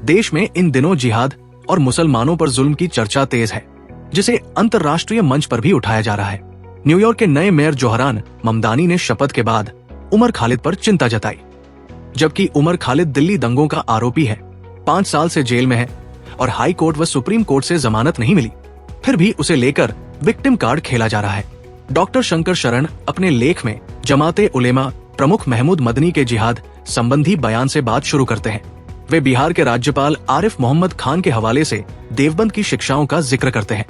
देश में इन दिनों जिहाद और मुसलमानों पर जुल्म की चर्चा तेज है, जिसे अंतर्राष्ट्रीय मंच पर भी उठाया जा रहा है। न्यूयॉर्क के नए मेयर जोहरान ममदानी ने शपथ के बाद उमर खालिद पर चिंता जताई। जबकि उमर खालिद दिल्ली दंगों का आरोपी है, 5 साल से जेल में है और हाई कोर्ट व सुप्रीम कोर्ट से जमानत नहीं मिली, फिर भी उसे लेकर विक्टिम कार्ड खेला जा रहा है। डॉक्टर शंकर शरण अपने लेख में जमाते उलेमा प्रमुख महमूद मदनी के जिहाद संबंधी बयान से बात शुरू करते हैं। वे बिहार के राज्यपाल आरिफ मोहम्मद खान के हवाले से देवबंद की शिक्षाओं का जिक्र करते हैं,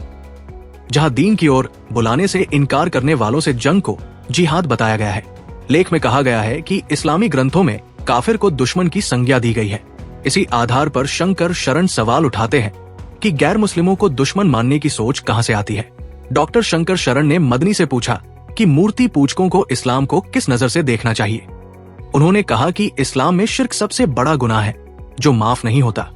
जहां दीन की ओर बुलाने से इनकार करने वालों से जंग को जिहाद बताया गया है। लेख में कहा गया है कि इस्लामी ग्रंथों में काफिर को दुश्मन की संज्ञा दी गई है। इसी आधार पर शंकर शरण सवाल उठाते हैं कि गैर मुस्लिमों को दुश्मन मानने की सोच कहां से आती है। डॉक्टर शंकर शरण ने मदनी से पूछा कि मूर्ति पूजकों को इस्लाम को किस नजर से देखना चाहिए। उन्होंने कहा कि इस्लाम में शिर्क सबसे बड़ा गुनाह है जो माफ नहीं होता।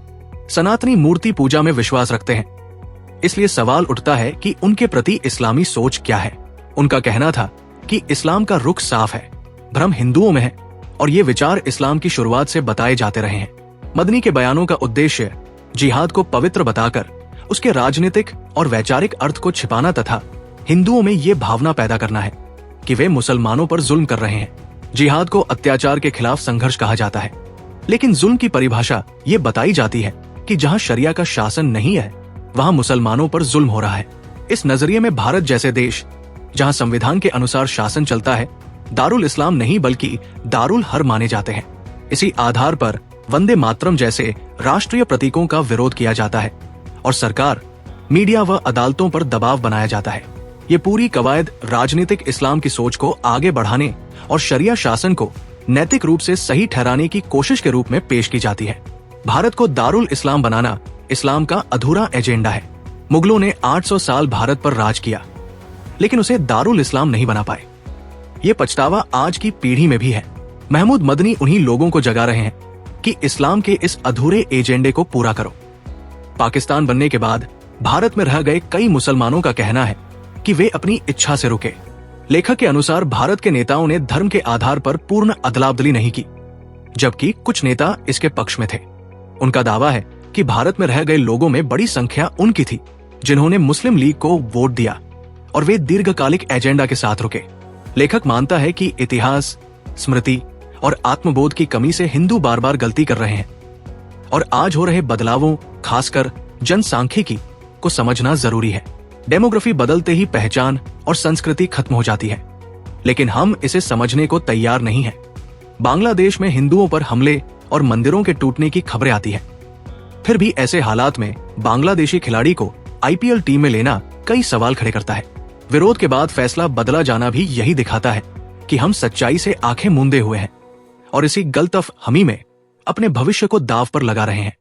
सनातनी मूर्ति पूजा में विश्वास रखते हैं, इसलिए सवाल उठता है कि उनके प्रति इस्लामी सोच क्या है। उनका कहना था कि इस्लाम का रुख साफ है, भ्रम हिंदुओं में है और ये विचार इस्लाम की शुरुआत से बताए जाते रहे हैं। मदनी के बयानों का उद्देश्य जिहाद को पवित्र बताकर उसके राजनीतिक और वैचारिक अर्थ को छिपाना तथा हिंदुओं में ये भावना पैदा करना है कि वे मुसलमानों पर जुल्म कर रहे हैं। जिहाद को अत्याचार के खिलाफ संघर्ष कहा जाता है, लेकिन जुल्म की परिभाषा ये बताई जाती है कि जहां शरिया का शासन नहीं है वहां मुसलमानों पर जुल्म हो रहा है। इस नजरिए में भारत जैसे देश, जहां संविधान के अनुसार शासन चलता है, दारुल इस्लाम नहीं बल्कि दारुल हर माने जाते हैं। इसी आधार पर वंदे मातरम जैसे राष्ट्रीय प्रतीकों का विरोध किया जाता है और सरकार, मीडिया व अदालतों पर दबाव बनाया जाता है। ये पूरी कवायद राजनीतिक इस्लाम की सोच को आगे बढ़ाने और शरिया शासन को नैतिक रूप से सही ठहराने की कोशिश के रूप में पेश की जाती है। भारत को दारुल इस्लाम बनाना इस्लाम का अधूरा एजेंडा है। मुगलों ने 800 साल भारत पर राज किया, लेकिन उसे दारुल इस्लाम नहीं बना पाए। ये पछतावा आज की पीढ़ी में भी है। महमूद मदनी उन्हीं लोगों को जगा रहे हैं कि इस्लाम के इस अधूरे एजेंडे को पूरा करो। पाकिस्तान बनने के बाद भारत में रह गए कई मुसलमानों का कहना है कि वे अपनी इच्छा से रुके। लेखक के अनुसार भारत के नेताओं ने धर्म के आधार पर पूर्ण अदला-बदली नहीं की, जबकि कुछ नेता इसके पक्ष में थे। उनका दावा है कि भारत में रह गए लोगों में बड़ी संख्या उनकी थी जिन्होंने मुस्लिम लीग को वोट दिया और वे दीर्घकालिक एजेंडा के साथ रुके। लेखक मानता है कि इतिहास, स्मृति और आत्मबोध की कमी से हिंदू बार बार गलती कर रहे हैं और आज हो रहे बदलावों, खासकर जनसांख्यिकी को समझना जरूरी है। डेमोग्राफी बदलते ही पहचान और संस्कृति खत्म हो जाती है, लेकिन हम इसे समझने को तैयार नहीं है। बांग्लादेश में हिंदुओं पर हमले और मंदिरों के टूटने की खबरें आती है। फिर भी ऐसे हालात में बांग्लादेशी खिलाड़ी को आईपीएल टीम में लेना कई सवाल खड़े करता है। विरोध के बाद फैसला बदला जाना भी यही दिखाता है कि हम सच्चाई से आंखें मूंदे हुए हैं और इसी गलतफहमी में अपने भविष्य को दांव पर लगा रहे हैं।